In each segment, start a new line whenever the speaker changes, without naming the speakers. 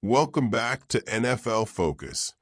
Welcome back to NFL Focus,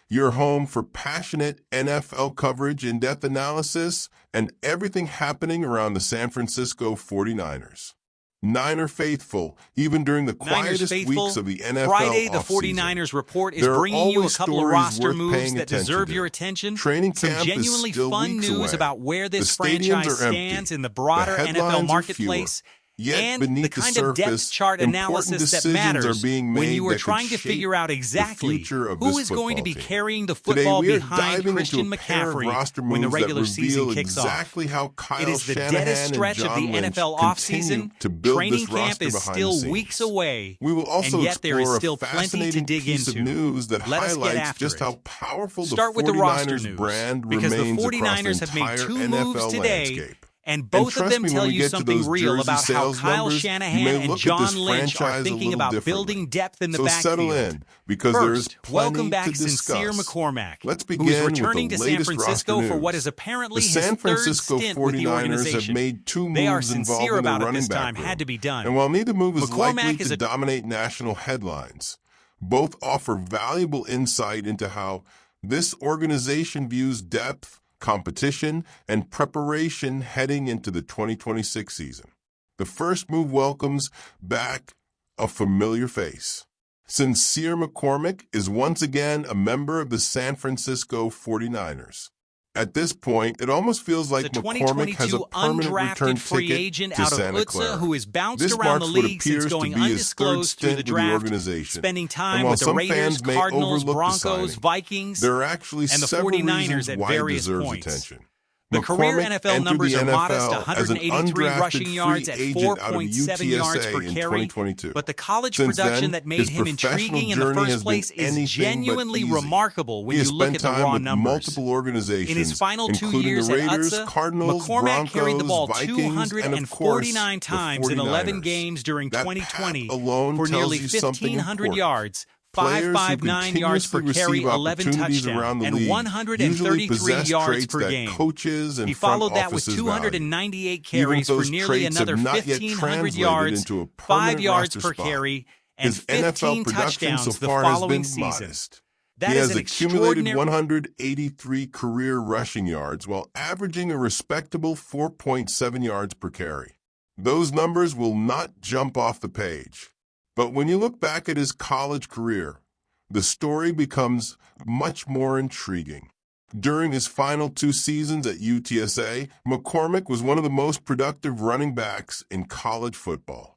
your home for passionate NFL coverage, in-depth analysis, and everything happening around the San Francisco 49ers. Niner faithful, even during the quietest weeks of the NFL
Friday, the
offseason.
49ers report is bringing you a couple of roster moves that deserve your attention.
Training
Some
camp
genuinely
is still
fun
weeks
news
away.
about where this
The stadiums
franchise
are empty.
stands in the broader
The
NFL
headlines are
marketplace.
Yet
And
beneath
the kind
the
of depth
surface,
chart analysis that
decisions
matters
are being
when
made
you are
that could
trying to
shape
figure out exactly
future of
who
this
is going to be
football team.
carrying the
Today,
football
we are
behind
diving
Christian
into a pair of
McCaffrey
roster
when the
moves
regular
that
season
reveal
kicks off.
exactly how Kyle
It is the
Shanahan
deadest
and
stretch of
John
the
Lynch
NFL
continue
offseason.
to build
Training
this
camp
roster
is
behind
still
the scenes.
weeks away,
We will also
and yet there is
explore
still
a
plenty to
fascinating
dig
piece
into.
of news that
Let us get
highlights
after
just
it.
how powerful
Start
the
with the roster
49ers
news,
brand
because the
remains
49ers
across
have
the
made
entire
two
NFL
moves today,
landscape.
and both of
trust
them
me,
tell
when we
you
get to
something
those
real
jersey
about how
sales
Kyle
numbers, you
Shanahan
may
and
look at
John
this
Lynch are
franchise a
thinking
little
about
differently.
building depth in the
So
backfield.
settle in, because there is
First,
plenty
welcome back
to discuss.
Sincere McCormack,
Let's
who is
begin
returning
with
to
the
San
latest
Francisco
roster
for what
news.
is apparently
The
his
San
third
Francisco
stint with the
49ers
organization.
have made two
They are
moves
sincere
involving
about
the
it
running
this
back
time.
room.
Had to be done.
And while neither move is
McCormack
likely
is
to
a
dominate national headlines, both offer valuable insight into how this organization views depth, competition, and preparation heading into the 2026 season. The first move welcomes back a familiar face. Sincere McCormack is once again a member of the San Francisco 49ers. At this point, it almost feels like
the
McCormack has a
2022
permanent return
undrafted free
ticket
agent
to
out of
Santa
Utah
Clara.
who has bounced
This
around the
marks what
league since
appears to
going
be his third
undisclosed through the
stint with the
draft,
organization.
spending
And
time
while
with the
some
Raiders,
fans may
Cardinals,
overlook the
Broncos,
signing,
Vikings,
there are actually
and the
several
49ers
reasons
at
why it
various
deserves
points.
attention.
The career
McCormack
NFL
entered
numbers
the
are modest,
NFL as an
183
undrafted
rushing
free
yards at
agent out of
4.7 yards per
UTSA in
carry,
2022.
but the college
Since
production
then,
that made
his
him
professional
intriguing in the
journey has
first place
been
is
anything but
genuinely
easy.
remarkable when
He
you
has
look
spent
at the
time
raw
with
numbers.
multiple organizations,
In his final 2
including
years
the
at
Raiders,
Utah,
Cardinals,
McCormack carried the ball
Broncos, Vikings, and of course,
249
the
times in 11
49ers.
games during
That
2020
path alone
for
tells
nearly
you something
1,500
important.
yards,
Players who
559 yards per
continuously
carry,
receive
11
opportunities around
touchdowns,
the
and
league
133
usually possess
yards
traits
per
that
game.
coaches and
He
front
followed that with
offices value.
298
Even
carries
if
for
those
nearly
traits
another
have not yet
1,500
translated
yards,
into a
5
permanent
yards
roster
per
spot.
carry, and
His NFL
15
production
touchdowns
so
the
far has
following
been
season.
modest.
That
He
is
has
an
accumulated
extraordinary
183 career rushing yards while averaging a respectable 4.7 yards per carry. Those numbers will not jump off the page. But when you look back at his college career, the story becomes much more intriguing. During his final 2 seasons at UTSA, McCormack was one of the most productive running backs in college football.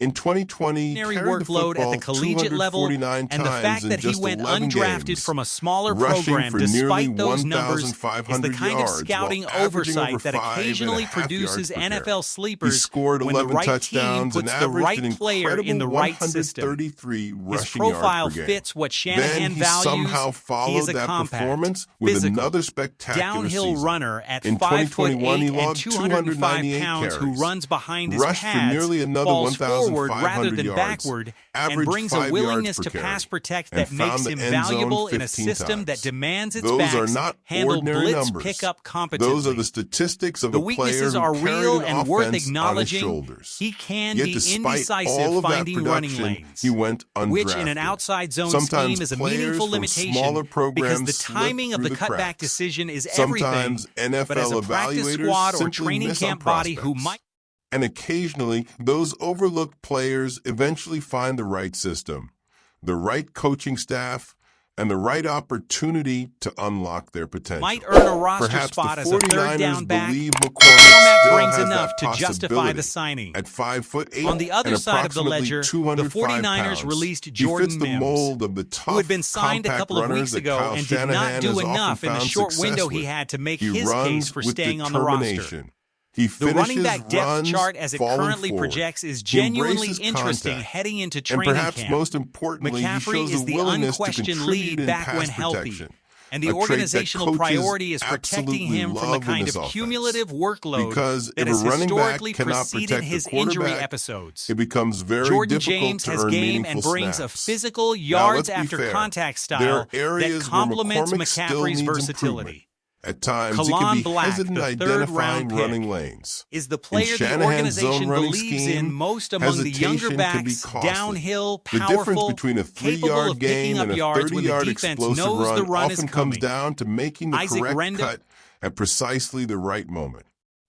In 2020, he carried the
workload at the
football
collegiate level,
249
and the
times
fact
in
that he
just
went
11
undrafted
games,
from a smaller
rushing
program
for nearly
despite those numbers is the
1,500
kind of
yards,
scouting
while averaging
oversight
over
that
5.5
occasionally
yards
produces
per carry.
NFL
He
sleepers
scored
when the
11
right team
touchdowns and
puts the
averaged
right
an
player in the
incredible
right system.
133
His
rushing
profile
yards per game.
fits what
Then
Shanahan
he
values.
somehow
He is
followed
a
that
compact,
performance with
physical,
another spectacular
downhill
season.
runner at
In
5'8"
2021, he
and
logged
205
298
pounds who
carries,
runs behind his
rushed for
pads,
nearly another
falls forward
1,500
rather than
yards,
backward, and
averaged
brings
5
a willingness
yards
to
per carry,
pass protect
and
that makes
found the
him
end zone
valuable in a
15
system
times.
that demands its
Those
backs
are not
handle
ordinary
blitz
numbers.
pickup competently.
Those are the statistics of
The
a player
weaknesses
who
are
carried
real
an
and worth
offense on his
acknowledging.
shoulders.
He can
Yet
be
despite
indecisive
all of that
finding running
production,
lanes,
he went undrafted.
which in an outside zone
Sometimes
scheme is a
players
meaningful
from
limitation
smaller
because
programs
the
slip
timing of
through
the cutback
cracks.
decision is
Sometimes
everything. But as
NFL
a practice
evaluators
squad or
simply
training
miss on
camp body who
prospects.
might
And occasionally, those overlooked players eventually find the right system, the right coaching staff, and the right opportunity to unlock their potential.
might earn a roster
Perhaps
spot
the
as a third
49ers
down back.
believe
McCormack
McCormack still
brings
has
enough
that
to justify
possibility.
the signing.
At 5'8"
On the other
and
side of the
approximately
ledger, the
205
49ers
pounds,
released
he
Jordan
fits the
Mims,
mold of the tough,
who had been signed a
compact
couple of
runners
weeks
that
ago
Kyle
and did
Shanahan
not do
has
enough
often
in the
found
short
success
window
with.
he had to make
He
his
runs
case for
with
staying on the roster.
determination. He
The running
finishes
back depth
runs
chart as it
falling
currently
forward.
projects is
He
genuinely
embraces
interesting
contact.
heading into
And
training
perhaps
camp.
most importantly, he
McCaffrey
shows
is
a
the
willingness to
unquestioned
contribute
lead
in
back
pass
when healthy,
protection.
and the
A trait that
organizational
coaches
priority is protecting
absolutely
him from the
love in
kind
this
of
offense.
cumulative workload
Because
that
if a
has
running back
historically
cannot
preceded
protect
his
the
injury
quarterback,
episodes.
it becomes very
Jordan
difficult
James
to
has
earn
game
meaningful
and brings a
snaps.
physical
Now,
yards
let's be
after
fair.
contact
There
style
are areas
that complements
where McCormack still
McCaffrey's
needs
versatility.
improvement. At times, it can be hesitant identifying running lanes.
Is the player the organization believes in most among the younger backs, downhill, powerful,
the difference between a 3-yard gain and a 30-yard explosive run often comes down to making the correct cut at precisely the right moment.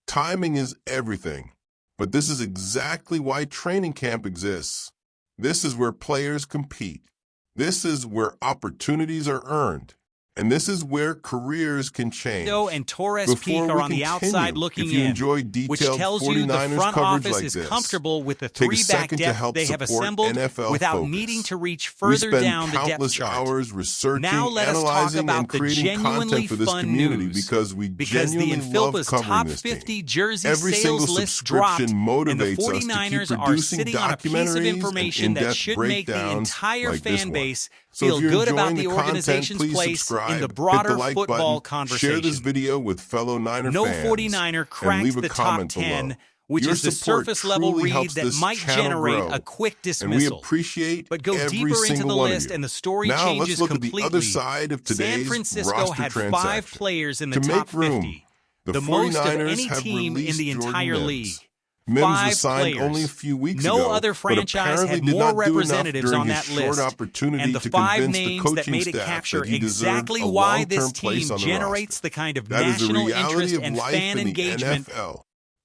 Timing is everything, but this is exactly why training camp exists. This is where players compete. This is where opportunities are earned. And this is where careers can change.
And Torres Peak are on the outside looking in, which tells you the front office is comfortable with the three-back depth they have assembled without needing to reach further down the depth chart. Now let us talk about the genuinely fun news, because the Infilpa's top 50 jersey sales list dropped, and the 49ers are sitting on a piece of information that should make the entire fan base feel good about the organization's place in the broader football conversation.
Share this video with fellow Niner fans.
No 49er cracked the top 10, which is the surface-level read that might generate a quick dismissal.
And we appreciate
but go deeper into the list, and the story changes completely.
At the other side of today's
San Francisco had 5 players in the
to
top
make room,
50, the most of any team in the entire league.
Mims
5
was signed
players.
only a few weeks
no
ago,
other franchise had more representatives on that list, and the 5 names that made it capture exactly why this team generates the kind of national interest and fan engagement.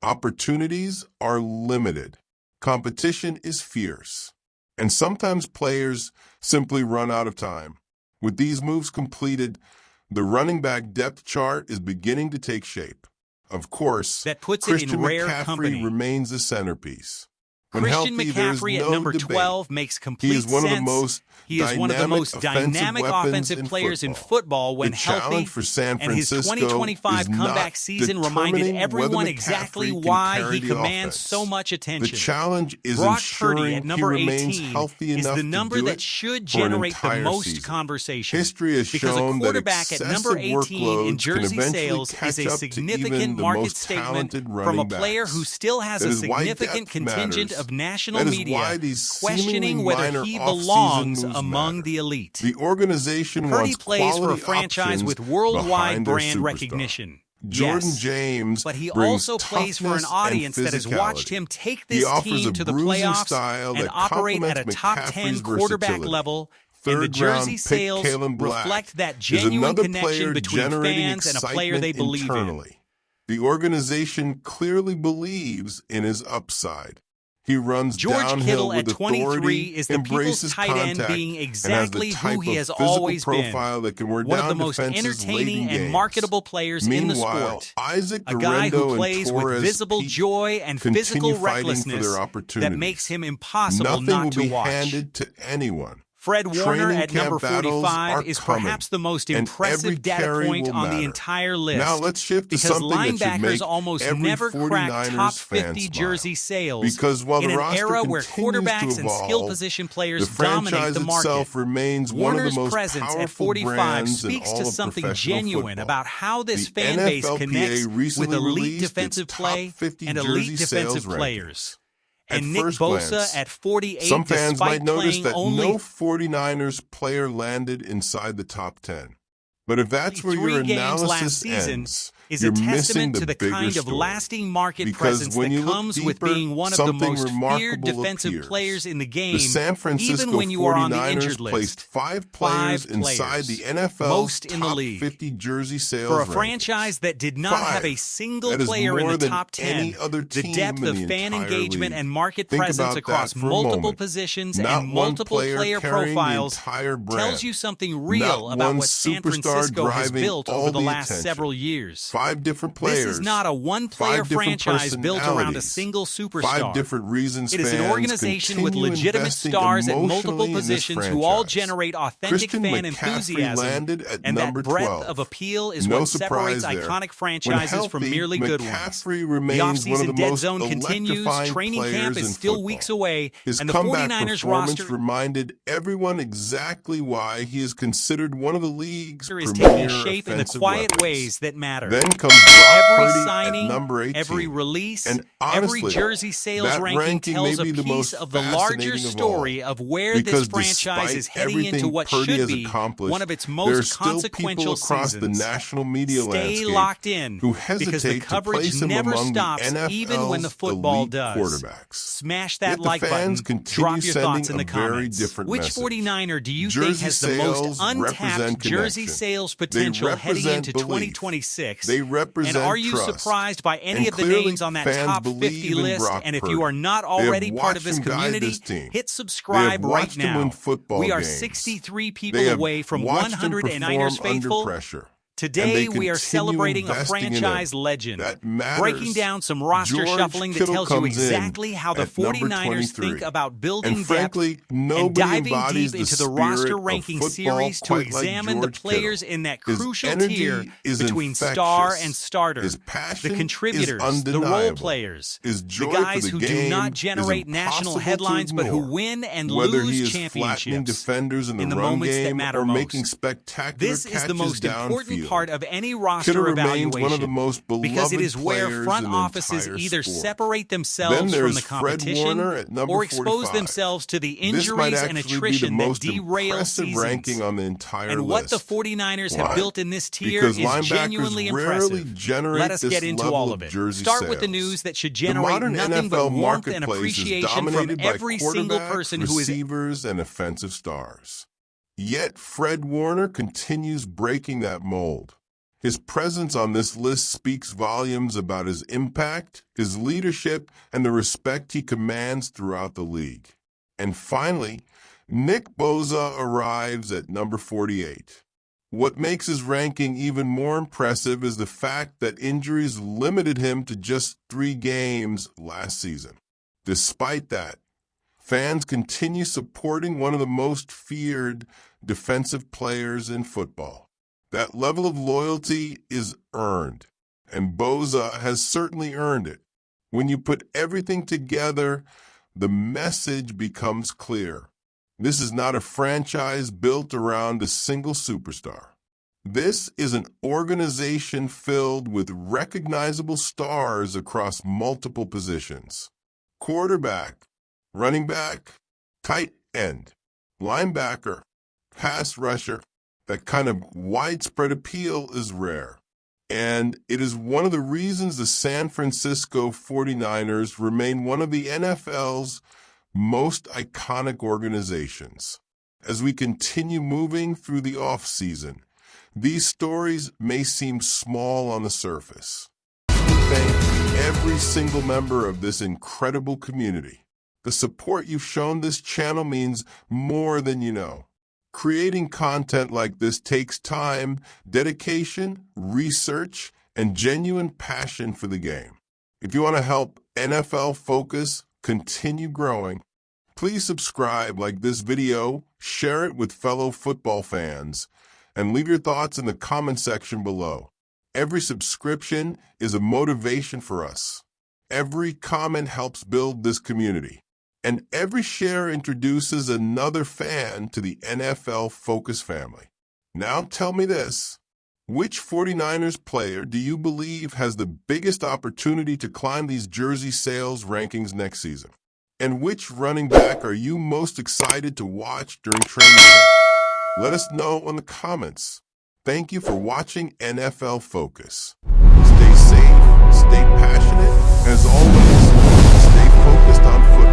Opportunities are limited. Competition is fierce. And sometimes players simply run out of time. With these moves completed, the running back depth chart is beginning to take shape. Of course,
that puts
Christian
it in rare
McCaffrey
company.
Remains the centerpiece. When
Christian
healthy,
McCaffrey at number 12 makes complete sense. He is one of the most dynamic offensive players in football when healthy, and his 2025 comeback season reminded everyone exactly why he commands so much attention.
The challenge is
Brock
ensuring
Purdy at number
he remains
18
healthy
is
enough
the number
to do
that should generate the most
season.
conversation.
History has
because
shown
a quarterback
that
at number 18 in
workloads
jersey
can
sales is a
catch up to
significant
even the
market
most
statement
talented
from a
running
player
backs.
who still has
That
a
is why
significant
depth
contingent
matters.
of national
That is
media
why these
questioning
seemingly
whether
minor
he
off-season
belongs
moves
among
matter.
the elite.
The organization
Purdy
wants
plays for a
quality
franchise
options
with worldwide
behind their
brand
superstar.
recognition.
Jordan
Yes.
James
But he
brings
also plays for an
toughness
audience
and
that has watched
physicality.
him take
He
this
offers
team
a
to the
bruising
playoffs
style
and
that
operate at a
complements
top
McCaffrey's
10 quarterback
versatility.
level, and the
Third-round
jersey
pick
sales
Kalen Black
reflect that
is
genuine
another
connection
player
between
generating
fans and a player they
excitement
believe
internally.
in.
The organization clearly believes in his upside. He runs
George
downhill
Kittle
with
at 23
authority,
is the people's
embraces
tight end
contact,
being
and
exactly
has the type
who he has
of physical
always been.
profile that can wear
One of
down
the most
defenses late
entertaining
in
and
games.
marketable players in the
Meanwhile,
sport.
Isaac
A guy who
Guerrero
plays
and
with
Torres
visible
Pete
joy and physical
continue fighting for
recklessness
their
that
opportunities.
makes him impossible
Nothing
not
will
to
be
watch.
handed to anyone.
Fred Warner
Training
at number
camp battles
45
are
is
coming,
perhaps the most
and
impressive
every
data
carry
point
will
on the
matter.
entire list.
Now let's shift to
because
something that should
linebackers
make
almost
every
never crack
49ers
top
fan
50
smile.
jersey sales
Because while
in
the
an
roster
era where
continues to
quarterbacks and skill
evolve,
position
the
players dominate
franchise
the market.
itself remains
Warner's
one of the most
presence at
powerful
45
brands in
speaks
all
to
of
something
professional
genuine
football.
about how this
The
fan base
NFLPA
connects with
recently
elite
released
defensive
its
play
top 50
and
jersey
elite defensive
sales
players.
At
And Nick
first
Bosa
glance,
at 48,
some fans
despite
might notice
playing
that
only
no 49ers player landed inside the top 10. But if that's where your
3 games last
analysis
season
ends,
is
you're
a
missing
testament
the
to the
bigger
kind of
story.
lasting market
Because
presence
when
that
you look
comes with
deeper,
being one of the
something
most feared
remarkable
defensive
appears.
players in the game,
The San Francisco
even when you are on the
49ers
injured list.
placed 5 players
5
inside the
players,
NFL's
most in the
top
league.
50 jersey sales
For a
rankings.
franchise that did not
5.
have a single
That is
player in
more
the
than
top 10,
any other
the
team
depth
in
of
the
fan
entire
engagement
league.
and market
Think
presence
about
across
that for a
multiple
moment.
positions
Not
and
one
multiple player
carrying the
profiles
entire brand.
tells you something real
Not
about
one
what San
superstar
Francisco has
driving
built
all
over the
the
last
attention.
several years.
5 different players.
This is not a one-player
5 different
franchise built around a
personalities.
single superstar.
5 different reasons
It is an
fans
organization with
continue
legitimate
investing
stars at multiple
emotionally in this
positions who all
franchise.
generate authentic
Christian
fan
McCaffrey
enthusiasm,
landed at
and that
number
breadth
12.
of appeal is
No
what separates
surprise there.
iconic
When
franchises from
healthy,
merely good ones.
McCaffrey
The
remains one of
offseason
the
dead
most
zone continues,
electrifying
training camp
players
is
in
still
football.
weeks away,
His
and the
comeback
49ers
performance
roster
reminded everyone exactly why he is considered one of the league's
is
premier
taking shape in the
offensive
quiet
weapons.
ways that matter.
Then Then comes Brock
Every
Purdy
signing,
at number 18.
every release,
and honestly,
every jersey sales
that
ranking tells a piece of the larger story of where this franchise is heading into what should be one of its most consequential
across
seasons.
The national media
Stay
landscape
locked in
who hesitate
because the coverage never stops even when the football does. Smash that like button, drop your thoughts in the comments. Which 49er do you think has the most untapped jersey sales potential heading into 2026? And are you surprised by any of the names on that top 50 list? And if you are not already part of this community, hit subscribe right now. We are 63 people away from 100 Niners faithful. Today, we are celebrating a franchise legend, breaking down some roster shuffling that tells you exactly how the 49ers think about building depth and diving deep into the roster ranking series to examine the players in that crucial tier between star and starter, the contributors, the role players, the guys who do not generate national headlines but who win and lose championships in the moments that matter most. This is the most important part of any roster evaluation because it is where front offices either separate themselves from the competition or expose themselves to the injuries and attrition that derail seasons. And what the 49ers have built in this tier is genuinely impressive. Let us get into all of it. Start with the news that should generate nothing but warmth and appreciation from every single person who is
receivers and offensive stars. Yet Fred Warner continues breaking that mold. His presence on this list speaks volumes about his impact, his leadership, and the respect he commands throughout the league. And finally, Nick Bosa arrives at number 48. What makes his ranking even more impressive is the fact that injuries limited him to just 3 games last season. Despite that, fans continue supporting one of the most feared defensive players in football. That level of loyalty is earned, and Bosa has certainly earned it. When you put everything together, the message becomes clear. This is not a franchise built around a single superstar. This is an organization filled with recognizable stars across multiple positions. Quarterback, running back, tight end, linebacker, pass rusher. That kind of widespread appeal is rare. And it is one of the reasons the San Francisco 49ers remain one of the NFL's most iconic organizations. As we continue moving through the offseason, these stories may seem small on the surface. We thank every single member of this incredible community. The support you've shown this channel means more than you know. Creating content like this takes time, dedication, research, and genuine passion for the game. If you want to help NFL Focus continue growing, please subscribe, like this video, share it with fellow football fans, and leave your thoughts in the comment section below. Every subscription is a motivation for us. Every comment helps build this community. And every share introduces another fan to the NFL Focus family. Now tell me this. Which 49ers player do you believe has the biggest opportunity to climb these jersey sales rankings next season? And which running back are you most excited to watch during training camp? Let us know in the comments. Thank you for watching NFL Focus. Stay safe, stay passionate, and as always, stay focused on football.